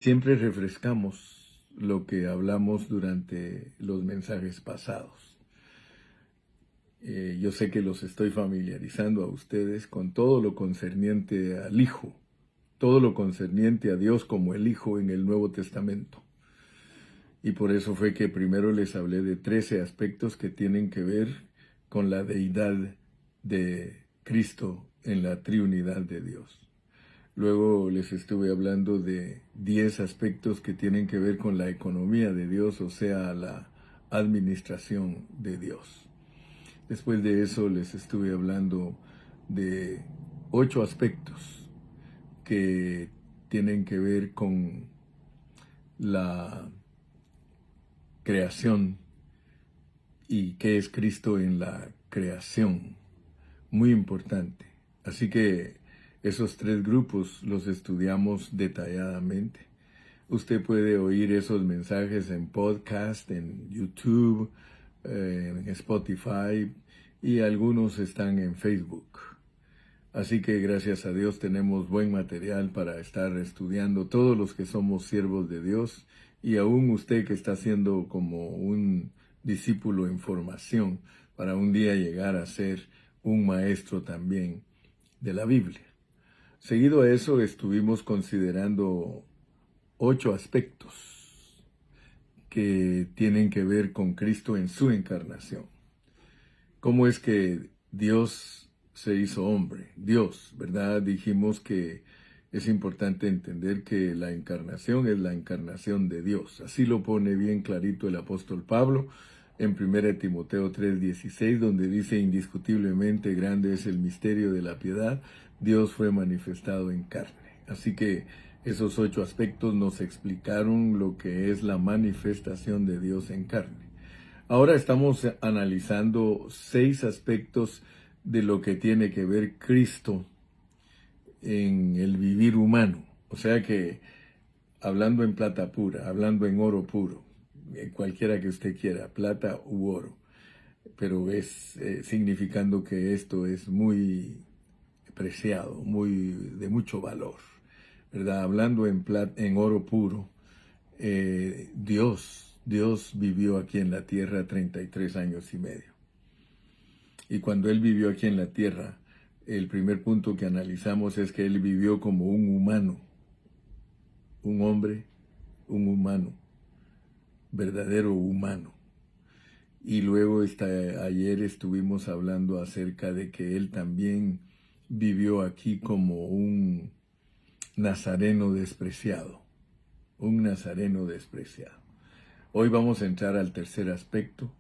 Siempre refrescamos lo que hablamos durante los mensajes pasados. Yo sé que los estoy familiarizando a ustedes con todo lo concerniente al Hijo, todo lo concerniente a Dios como el Hijo en el Nuevo Testamento. Y por eso fue que primero les hablé de 13 aspectos que tienen que ver con la deidad de Cristo en la triunidad de Dios. Luego les estuve hablando de 10 aspectos que tienen que ver con la economía de Dios, o sea, la administración de Dios. Después de eso les estuve hablando de 8 aspectos que tienen que ver con la creación y qué es Cristo en la creación. Muy importante. Así que esos 3 grupos los estudiamos detalladamente. Usted puede oír esos mensajes en podcast, en YouTube, en Spotify y algunos están en Facebook. Así que gracias a Dios tenemos buen material para estar estudiando todos los que somos siervos de Dios y aún usted que está siendo como un discípulo en formación para un día llegar a ser un maestro también de la Biblia. Seguido a eso estuvimos considerando 8 aspectos que tienen que ver con Cristo en su encarnación. ¿Cómo es que Dios se hizo hombre? Dios, ¿verdad? Dijimos que es importante entender que la encarnación es la encarnación de Dios. Así lo pone bien clarito el apóstol Pablo en 1 Timoteo 3:16, donde dice: indiscutiblemente grande es el misterio de la piedad, Dios fue manifestado en carne. Así que esos 8 aspectos nos explicaron lo que es la manifestación de Dios en carne. Ahora estamos analizando 6 aspectos de lo que tiene que ver Cristo en el vivir humano. O sea que, hablando en plata pura, hablando en oro puro, cualquiera que usted quiera, plata u oro, pero es significando que esto es muy preciado, muy de mucho valor, ¿verdad? Hablando en oro puro, Dios vivió aquí en la tierra 33 años y medio. Y cuando Él vivió aquí en la tierra, el primer punto que analizamos es que Él vivió como un humano, un hombre, un humano, verdadero humano. Y luego ayer estuvimos hablando acerca de que Él también vivió aquí como un nazareno despreciado, un nazareno despreciado. Hoy vamos a entrar al tercer aspecto,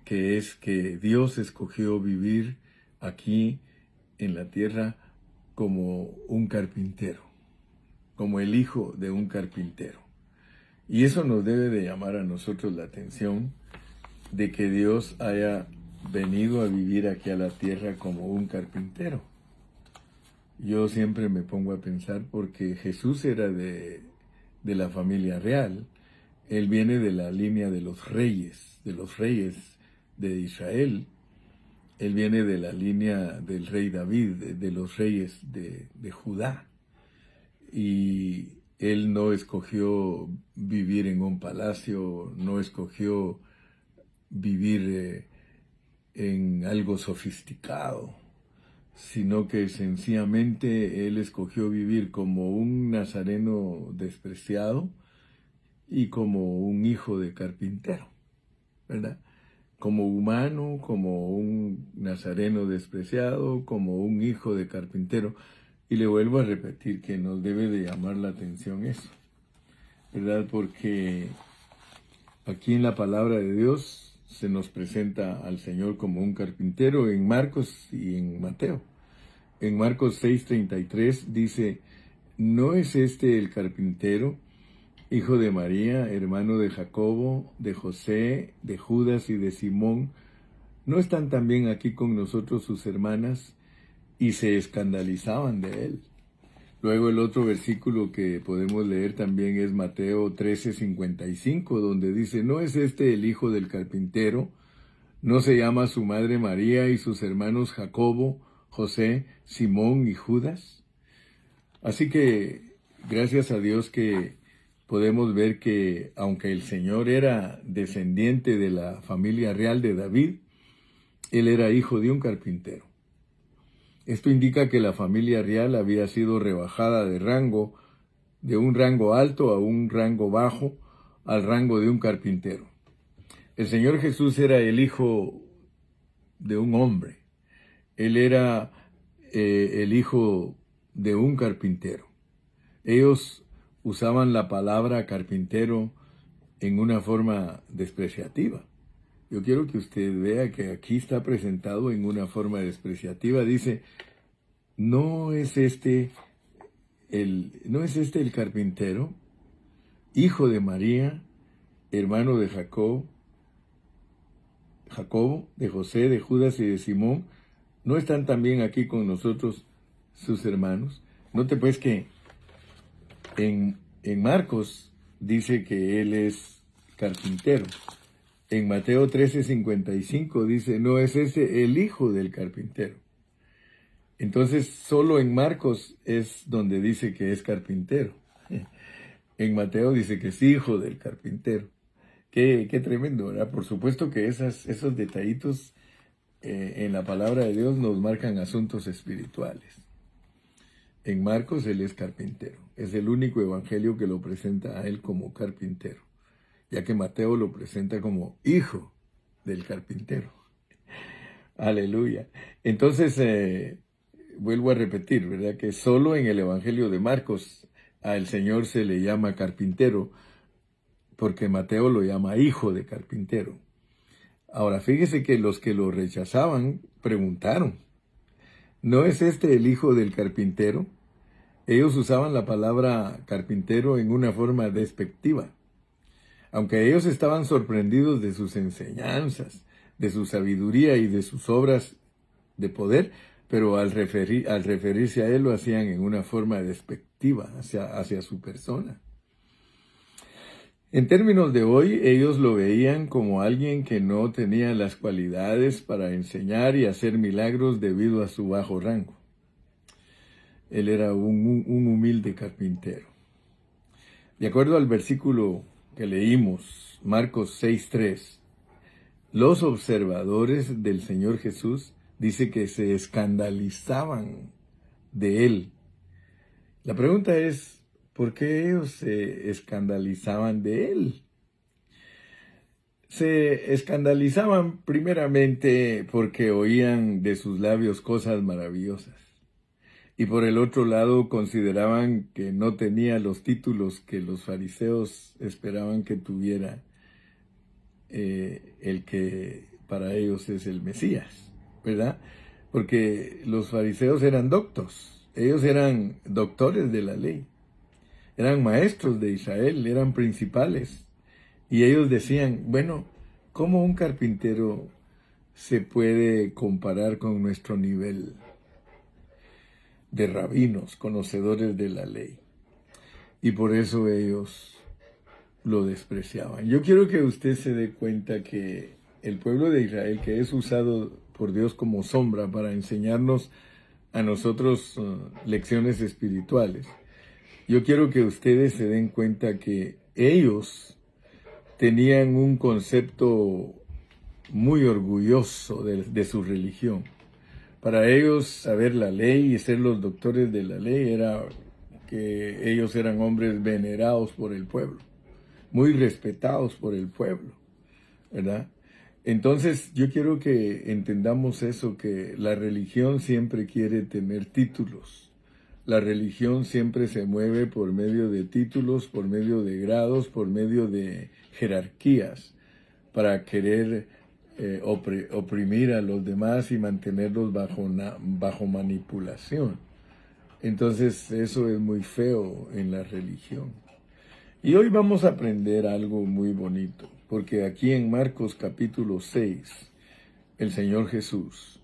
que es que Dios escogió vivir aquí en la tierra como un carpintero, como el hijo de un carpintero. Y eso nos debe de llamar a nosotros la atención, de que Dios haya venido a vivir aquí a la tierra como un carpintero. Yo siempre me pongo a pensar, porque Jesús era de la familia real. Él viene de la línea de los reyes de Israel. Él viene de la línea del rey David, de los reyes de Judá. Y él no escogió vivir en un palacio, no escogió vivir en algo sofisticado, sino que sencillamente él escogió vivir como un nazareno despreciado y como un hijo de carpintero, ¿verdad? Como humano, como un nazareno despreciado, como un hijo de carpintero. Y le vuelvo a repetir que nos debe de llamar la atención eso, ¿verdad? Porque aquí en la palabra de Dios se nos presenta al Señor como un carpintero en Marcos y en Mateo. En Marcos 6:33 dice: ¿no es este el carpintero, hijo de María, hermano de Jacobo, de José, de Judas y de Simón? ¿No están también aquí con nosotros sus hermanas? Y se escandalizaban de él. Luego el otro versículo que podemos leer también es Mateo 13:55, donde dice: ¿no es este el hijo del carpintero? ¿No se llama su madre María y sus hermanos Jacobo, José, Simón y Judas? Así que gracias a Dios que podemos ver que aunque el Señor era descendiente de la familia real de David, él era hijo de un carpintero. Esto indica que la familia real había sido rebajada de rango, de un rango alto a un rango bajo, al rango de un carpintero. El Señor Jesús era el hijo de un hombre. Él era el hijo de un carpintero. Ellos usaban la palabra carpintero en una forma despreciativa. Yo quiero que usted vea que aquí está presentado en una forma despreciativa. Dice, ¿no es este el carpintero, hijo de María, hermano de Jacobo, de José, de Judas y de Simón? ¿No están también aquí con nosotros sus hermanos? Note pues que en Marcos dice que él es carpintero. En Mateo 13:55 dice, ¿no es ese el hijo del carpintero? Entonces, solo en Marcos es donde dice que es carpintero. En Mateo dice que es hijo del carpintero. Qué tremendo, ¿verdad? Por supuesto que esos detallitos en la palabra de Dios nos marcan asuntos espirituales. En Marcos él es carpintero. Es el único evangelio que lo presenta a él como carpintero, ya que Mateo lo presenta como hijo del carpintero. Aleluya. Entonces, vuelvo a repetir, ¿verdad? Que solo en el evangelio de Marcos al Señor se le llama carpintero, porque Mateo lo llama hijo de carpintero. Ahora, fíjese que los que lo rechazaban preguntaron, ¿no es este el hijo del carpintero? Ellos usaban la palabra carpintero en una forma despectiva. Aunque ellos estaban sorprendidos de sus enseñanzas, de su sabiduría y de sus obras de poder, pero al referirse a él lo hacían en una forma despectiva hacia su persona. En términos de hoy, ellos lo veían como alguien que no tenía las cualidades para enseñar y hacer milagros debido a su bajo rango. Él era un humilde carpintero. De acuerdo al versículo que leímos, Marcos 6:3, los observadores del Señor Jesús dice que se escandalizaban de él. La pregunta es, ¿por qué ellos se escandalizaban de él? Se escandalizaban primeramente porque oían de sus labios cosas maravillosas. Y por el otro lado consideraban que no tenía los títulos que los fariseos esperaban que tuviera el que para ellos es el Mesías, ¿verdad? Porque los fariseos eran doctos, ellos eran doctores de la ley, eran maestros de Israel, eran principales. Y ellos decían, bueno, ¿cómo un carpintero se puede comparar con nuestro nivel de rabinos, conocedores de la ley? Y por eso ellos lo despreciaban. Yo quiero que usted se dé cuenta que el pueblo de Israel, que es usado por Dios como sombra para enseñarnos a nosotros lecciones espirituales, yo quiero que ustedes se den cuenta que ellos tenían un concepto muy orgulloso de su religión. Para ellos, saber la ley y ser los doctores de la ley era que ellos eran hombres venerados por el pueblo, muy respetados por el pueblo, ¿verdad? Entonces, yo quiero que entendamos eso, que la religión siempre quiere tener títulos. La religión siempre se mueve por medio de títulos, por medio de grados, por medio de jerarquías, para querer oprimir a los demás y mantenerlos bajo manipulación. Entonces, eso es muy feo en la religión. Y hoy vamos a aprender algo muy bonito, porque aquí en Marcos capítulo 6, el Señor Jesús,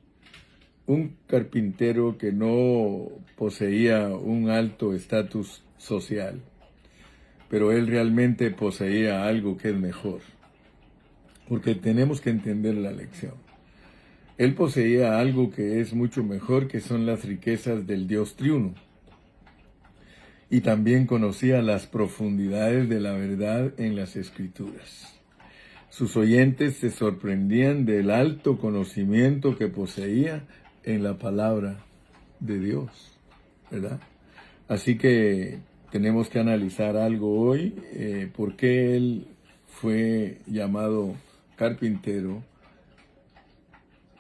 un carpintero que no poseía un alto estatus social, pero él realmente poseía algo que es mejor, porque tenemos que entender la lección. Él poseía algo que es mucho mejor, que son las riquezas del Dios triuno. y también conocía las profundidades de la verdad en las Escrituras. Sus oyentes se sorprendían del alto conocimiento que poseía en la palabra de Dios, ¿verdad? Así que tenemos que analizar algo hoy, por qué él fue llamado carpintero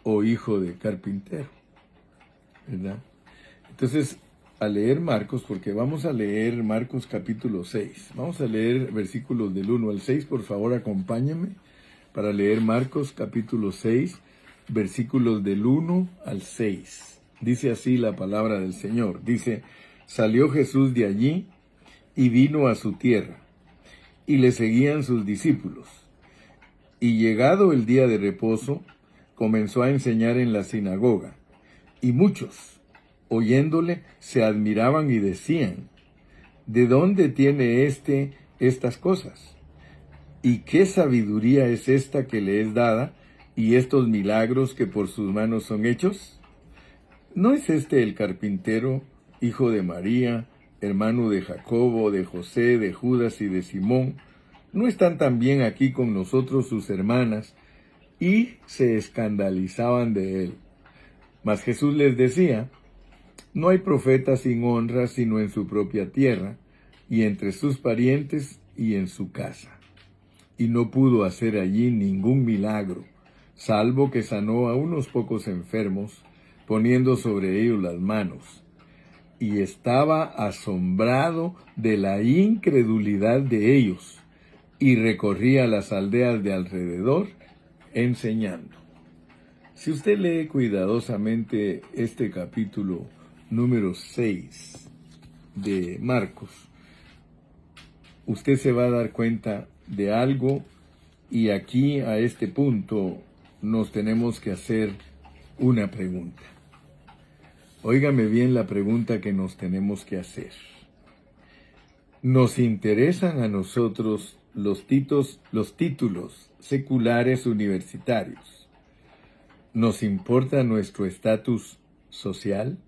o hijo de carpintero, ¿verdad? Entonces, a leer Marcos, porque vamos a leer Marcos capítulo 6. Vamos a leer versículos del 1 al 6. Por favor, acompáñenme para leer Marcos capítulo 6, versículos del 1 al 6. Dice así la palabra del Señor. Dice, salió Jesús de allí y vino a su tierra, y le seguían sus discípulos. Y llegado el día de reposo, comenzó a enseñar en la sinagoga, y muchos, oyéndole, se admiraban y decían, ¿de dónde tiene estas cosas? ¿Y qué sabiduría es esta que le es dada, y estos milagros que por sus manos son hechos? ¿No es este el carpintero, hijo de María, hermano de Jacobo, de José, de Judas y de Simón? ¿No están también aquí con nosotros sus hermanas? Y se escandalizaban de él. Mas Jesús les decía, no hay profeta sin honra sino en su propia tierra, y entre sus parientes y en su casa. Y no pudo hacer allí ningún milagro, salvo que sanó a unos pocos enfermos, poniendo sobre ellos las manos. Y estaba asombrado de la incredulidad de ellos, y recorría las aldeas de alrededor, enseñando. Si usted lee cuidadosamente este capítulo número 6 de Marcos, usted se va a dar cuenta de algo, y aquí a este punto nos tenemos que hacer una pregunta. Óigame bien la pregunta que nos tenemos que hacer. ¿Nos interesan a nosotros los títulos seculares universitarios? ¿Nos importa nuestro estatus social?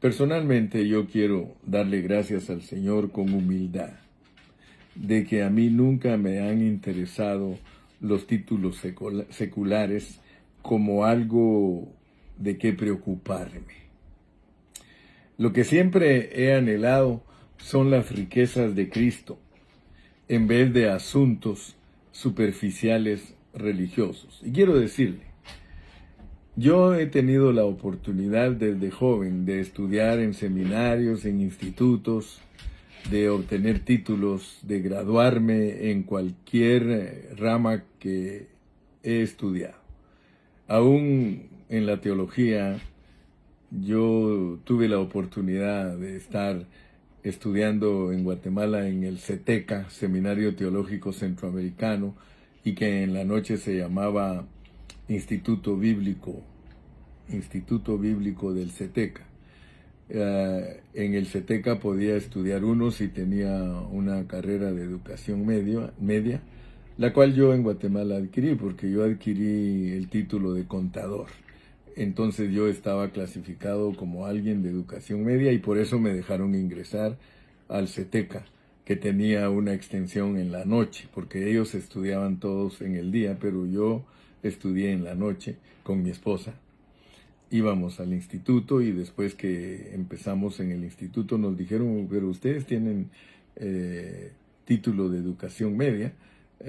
Personalmente yo quiero darle gracias al Señor con humildad de que a mí nunca me han interesado los títulos seculares como algo de qué preocuparme. Lo que siempre he anhelado son las riquezas de Cristo, en vez de asuntos superficiales religiosos. Y quiero decirle, yo he tenido la oportunidad desde joven de estudiar en seminarios, en institutos, de obtener títulos, de graduarme en cualquier rama que he estudiado. Aún en la teología, yo tuve la oportunidad de estar estudiando en Guatemala en el CETECA, Seminario Teológico Centroamericano, y que en la noche se llamaba Instituto Bíblico del CETECA. En el CETECA podía estudiar uno si tenía una carrera de educación media, la cual yo en Guatemala adquirí, porque yo adquirí el título de contador. Entonces yo estaba clasificado como alguien de educación media, y por eso me dejaron ingresar al CETECA, que tenía una extensión en la noche, porque ellos estudiaban todos en el día, pero yo estudié en la noche con mi esposa. Íbamos al instituto, y después que empezamos en el instituto nos dijeron, pero ustedes tienen título de educación media.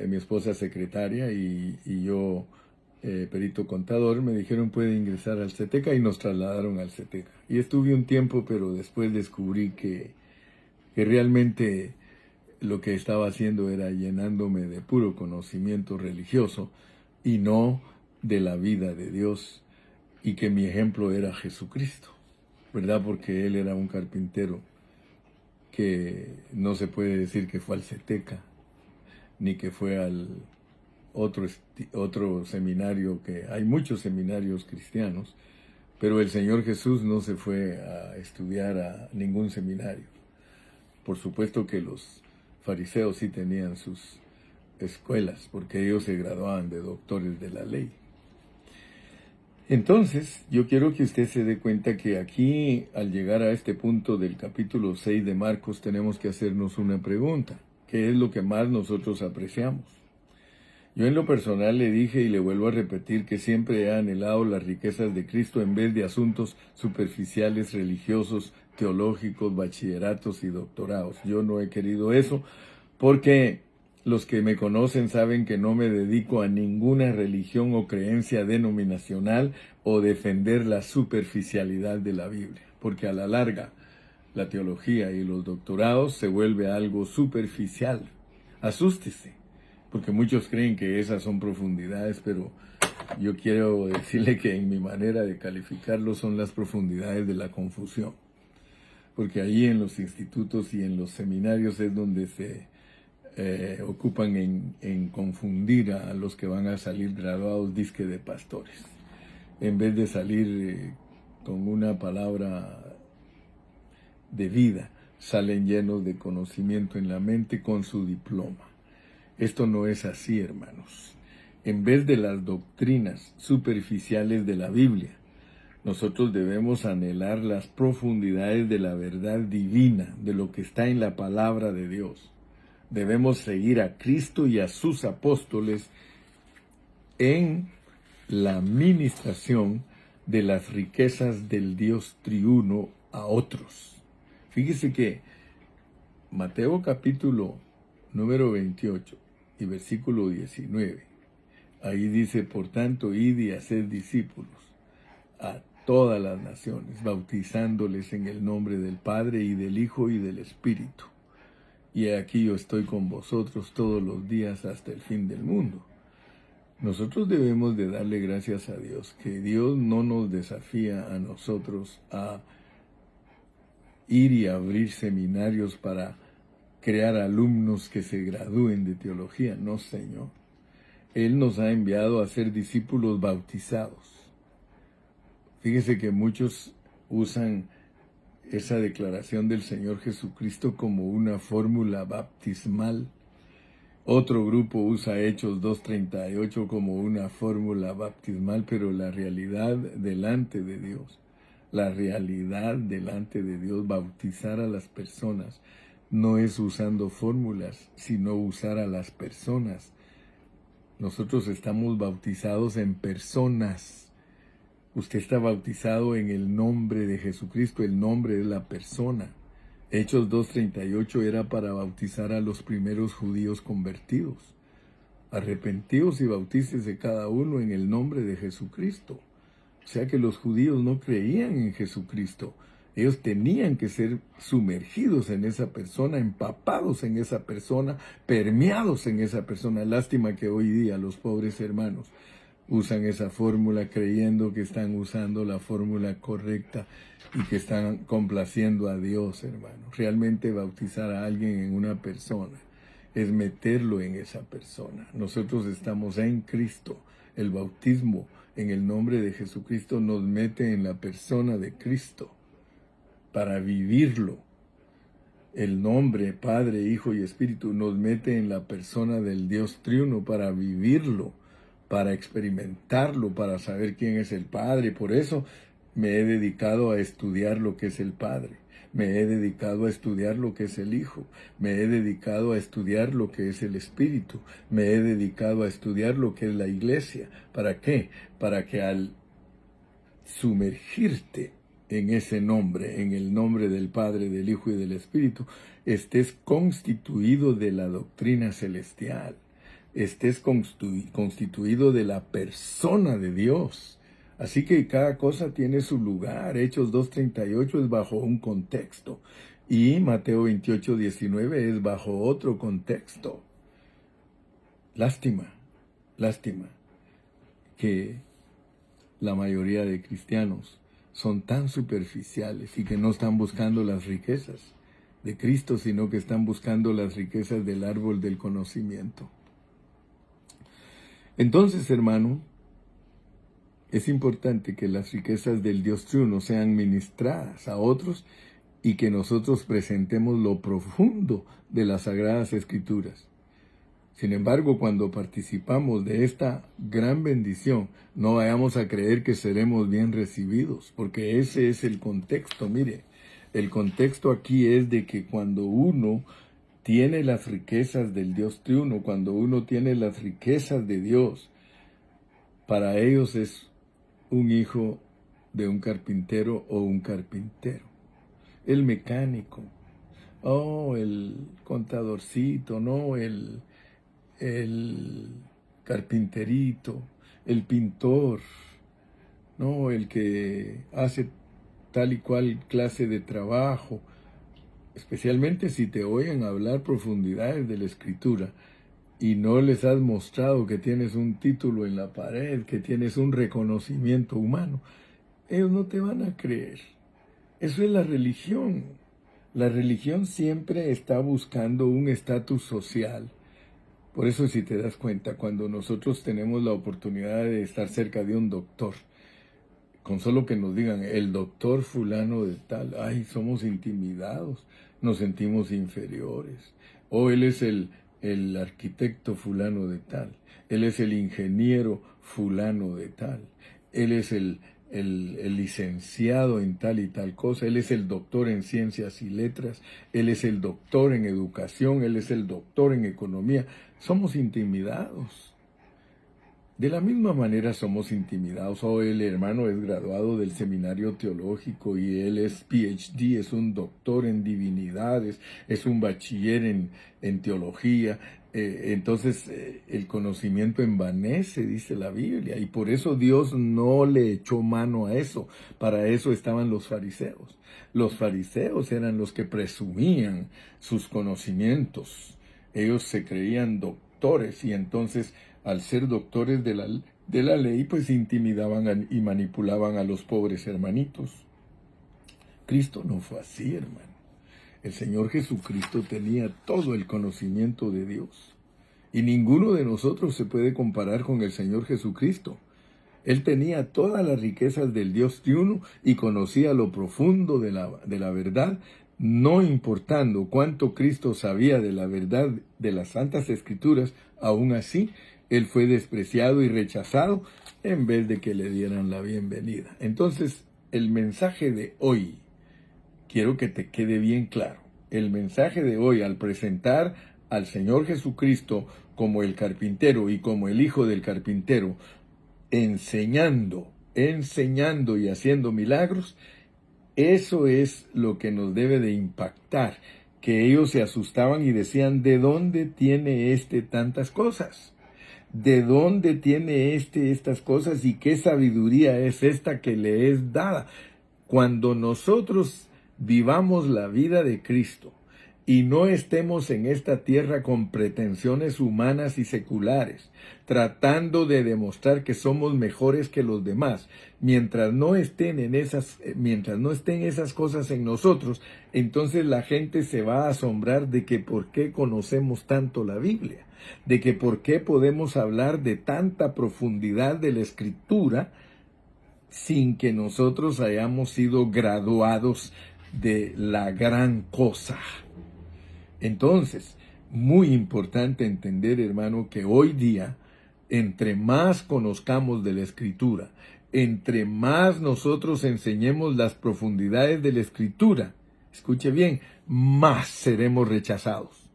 Mi esposa secretaria y yo perito contador. Me dijeron puede ingresar al CETECA, y nos trasladaron al CETECA. Y estuve un tiempo, pero después descubrí que realmente lo que estaba haciendo era llenándome de puro conocimiento religioso y no de la vida de Dios, y que mi ejemplo era Jesucristo, ¿verdad? Porque él era un carpintero que no se puede decir que fue al CETECA, ni que fue al otro seminario, que hay muchos seminarios cristianos, pero el Señor Jesús no se fue a estudiar a ningún seminario. Por supuesto que los fariseos sí tenían sus escuelas, porque ellos se graduaban de doctores de la ley. Entonces, yo quiero que usted se dé cuenta que aquí, al llegar a este punto del capítulo 6 de Marcos, tenemos que hacernos una pregunta. ¿Qué es lo que más nosotros apreciamos? Yo en lo personal le dije y le vuelvo a repetir que siempre he anhelado las riquezas de Cristo en vez de asuntos superficiales, religiosos, teológicos, bachilleratos y doctorados. Yo no he querido eso porque los que me conocen saben que no me dedico a ninguna religión o creencia denominacional o defender la superficialidad de la Biblia, porque a la larga la teología y los doctorados se vuelve algo superficial. Asústese, porque muchos creen que esas son profundidades, pero yo quiero decirle que en mi manera de calificarlo son las profundidades de la confusión, porque ahí en los institutos y en los seminarios es donde se ocupan en confundir a los que van a salir graduados disque de pastores, en vez de salir con una palabra de vida, salen llenos de conocimiento en la mente con su diploma. Esto no es así, hermanos. En vez de las doctrinas superficiales de la Biblia, nosotros debemos anhelar las profundidades de la verdad divina, de lo que está en la palabra de Dios. Debemos seguir a Cristo y a sus apóstoles en la ministración de las riquezas del Dios triuno a otros. Fíjese que Mateo capítulo número 28 y versículo 19, ahí dice: por tanto, id y haced discípulos a todas las naciones, bautizándoles en el nombre del Padre y del Hijo y del Espíritu. Y aquí yo estoy con vosotros todos los días hasta el fin del mundo. Nosotros debemos de darle gracias a Dios, que Dios no nos desafía a nosotros a ir y abrir seminarios para crear alumnos que se gradúen de teología. No, Señor. Él nos ha enviado a ser discípulos bautizados. Fíjese que muchos usan esa declaración del Señor Jesucristo como una fórmula bautismal. Otro grupo usa Hechos 2:38 como una fórmula bautismal, pero la realidad delante de Dios, bautizar a las personas, no es usando fórmulas, sino usar a las personas. Nosotros estamos bautizados en personas. Usted está bautizado en el nombre de Jesucristo, el nombre de la persona. Hechos 2:38 era para bautizar a los primeros judíos convertidos. Arrepentíos y bautícese cada uno en el nombre de Jesucristo. O sea que los judíos no creían en Jesucristo. Ellos tenían que ser sumergidos en esa persona, empapados en esa persona, permeados en esa persona. Lástima que hoy día los pobres hermanos usan esa fórmula creyendo que están usando la fórmula correcta y que están complaciendo a Dios, hermano. Realmente bautizar a alguien en una persona es meterlo en esa persona. Nosotros estamos en Cristo. El bautismo en el nombre de Jesucristo nos mete en la persona de Cristo para vivirlo. El nombre Padre, Hijo y Espíritu nos mete en la persona del Dios triuno para vivirlo, para experimentarlo, para saber quién es el Padre. Por eso me he dedicado a estudiar lo que es el Padre. Me he dedicado a estudiar lo que es el Hijo. Me he dedicado a estudiar lo que es el Espíritu. Me he dedicado a estudiar lo que es la Iglesia. ¿Para qué? Para que al sumergirte en ese nombre, en el nombre del Padre, del Hijo y del Espíritu, estés constituido de la doctrina celestial. Estés constituido de la persona de Dios. Así que cada cosa tiene su lugar. Hechos 2:38 es bajo un contexto y Mateo 28:19 es bajo otro contexto. Lástima que la mayoría de cristianos son tan superficiales y que no están buscando las riquezas de Cristo, sino que están buscando las riquezas del árbol del conocimiento. Entonces, hermano, es importante que las riquezas del Dios triuno sean ministradas a otros y que nosotros presentemos lo profundo de las Sagradas Escrituras. Sin embargo, cuando participamos de esta gran bendición, no vayamos a creer que seremos bien recibidos, porque ese es el contexto. Mire, el contexto aquí es de que cuando uno tiene las riquezas del Dios triuno, cuando uno tiene las riquezas de Dios, para ellos es un hijo de un carpintero o un carpintero. El mecánico, el contadorcito, no, el carpinterito, el pintor, no, el que hace tal y cual clase de trabajo, especialmente si te oyen hablar profundidades de la Escritura y no les has mostrado que tienes un título en la pared, que tienes un reconocimiento humano, ellos no te van a creer. Eso es la religión. La religión siempre está buscando un estatus social. Por eso, si te das cuenta, cuando nosotros tenemos la oportunidad de estar cerca de un doctor, con solo que nos digan el doctor fulano de tal, ay, somos intimidados, nos sentimos inferiores. O él es el arquitecto fulano de tal, él es el ingeniero fulano de tal, él es el licenciado en tal y tal cosa, él es el doctor en ciencias y letras, él es el doctor en educación, él es el doctor en economía. Somos intimidados. De la misma manera somos intimidados. El hermano es graduado del seminario teológico y él es PhD, es un doctor en divinidades, es un bachiller en teología. Entonces el conocimiento envanece, dice la Biblia, y por eso Dios no le echó mano a eso. Para eso estaban los fariseos. Los fariseos eran los que presumían sus conocimientos. Ellos se creían doctores y entonces, al ser doctores de la ley, pues intimidaban y manipulaban a los pobres hermanitos. Cristo no fue así, hermano. El Señor Jesucristo tenía todo el conocimiento de Dios. Y ninguno de nosotros se puede comparar con el Señor Jesucristo. Él tenía todas las riquezas del Dios triuno y conocía lo profundo de la verdad, no importando cuánto Cristo sabía de la verdad de las Santas Escrituras. Aún así, Él fue despreciado y rechazado en vez de que le dieran la bienvenida. Entonces, el mensaje de hoy, quiero que te quede bien claro. El mensaje de hoy, al presentar al Señor Jesucristo como el carpintero y como el hijo del carpintero, enseñando y haciendo milagros, eso es lo que nos debe de impactar, que ellos se asustaban y decían, ¿de dónde tiene tantas cosas? ¿De dónde tiene estas cosas y qué sabiduría es esta que le es dada? Cuando nosotros vivamos la vida de Cristo y no estemos en esta tierra con pretensiones humanas y seculares, tratando de demostrar que somos mejores que los demás, mientras no estén esas cosas en nosotros, entonces la gente se va a asombrar de que por qué conocemos tanto la Biblia, de que por qué podemos hablar de tanta profundidad de la Escritura sin que nosotros hayamos sido graduados de la gran cosa. Entonces, muy importante entender, hermano, que hoy día, entre más conozcamos de la Escritura, entre más nosotros enseñemos las profundidades de la Escritura, escuche bien, más seremos rechazados.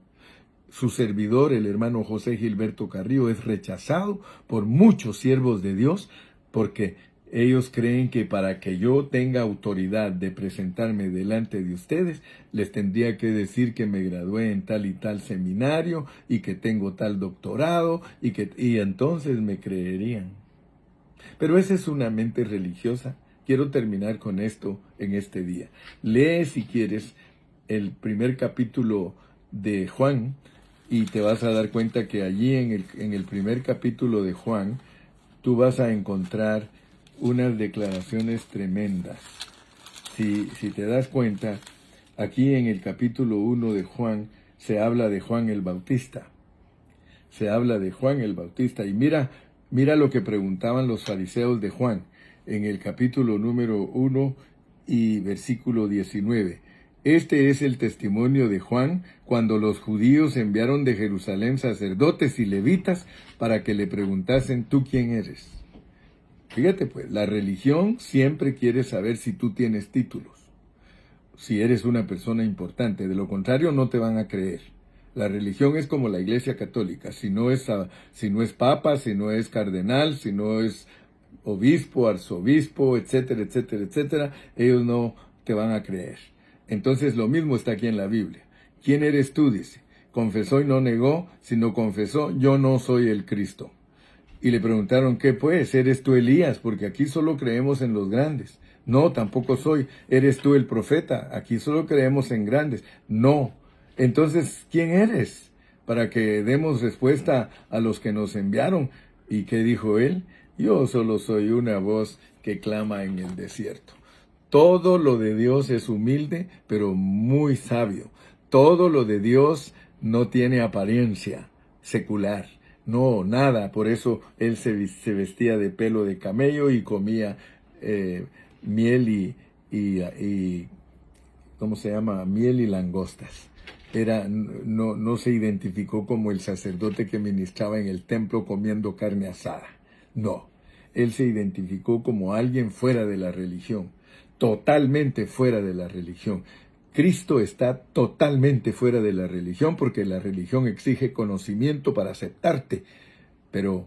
Su servidor, el hermano José Gilberto Carrillo, es rechazado por muchos siervos de Dios porque ellos creen que para que yo tenga autoridad de presentarme delante de ustedes, les tendría que decir que me gradué en tal y tal seminario y que tengo tal doctorado y entonces me creerían. Pero esa es una mente religiosa. Quiero terminar con esto en este día. Lee, si quieres, el primer capítulo de Juan y te vas a dar cuenta que allí en el primer capítulo de Juan tú vas a encontrar unas declaraciones tremendas. Si te das cuenta, aquí en el capítulo 1 de Juan se habla de Juan el Bautista. Se habla de Juan el Bautista. Y mira lo que preguntaban los fariseos de Juan en el capítulo número 1 y versículo 19. Este es el testimonio de Juan cuando los judíos enviaron de Jerusalén sacerdotes y levitas para que le preguntasen, ¿tú quién eres? Fíjate pues, la religión siempre quiere saber si tú tienes títulos, si eres una persona importante, de lo contrario no te van a creer. La religión es como la Iglesia Católica, si no es papa, si no es cardenal, si no es obispo, arzobispo, etcétera, etcétera, etcétera, ellos no te van a creer. Entonces lo mismo está aquí en la Biblia. ¿Quién eres tú? Dice. Confesó y no negó, sino confesó, yo no soy el Cristo. Y le preguntaron, ¿qué pues? ¿Eres tú Elías? Porque aquí solo creemos en los grandes. No, tampoco soy. ¿Eres tú el profeta? Aquí solo creemos en grandes. No. Entonces, ¿quién eres? Para que demos respuesta a los que nos enviaron. ¿Y qué dijo él? Yo solo soy una voz que clama en el desierto. Todo lo de Dios es humilde, pero muy sabio. Todo lo de Dios no tiene apariencia secular. No, nada. Por eso él se vestía de pelo de camello y comía miel y ¿cómo se llama? Miel y langostas. No se identificó como el sacerdote que ministraba en el templo comiendo carne asada. No, él se identificó como alguien fuera de la religión, totalmente fuera de la religión. Cristo está totalmente fuera de la religión porque la religión exige conocimiento para aceptarte, pero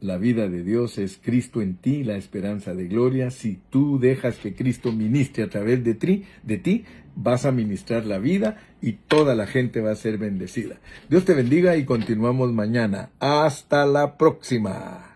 la vida de Dios es Cristo en ti, la esperanza de gloria. Si tú dejas que Cristo ministre a través de ti, vas a ministrar la vida y toda la gente va a ser bendecida. Dios te bendiga y continuamos mañana. Hasta la próxima.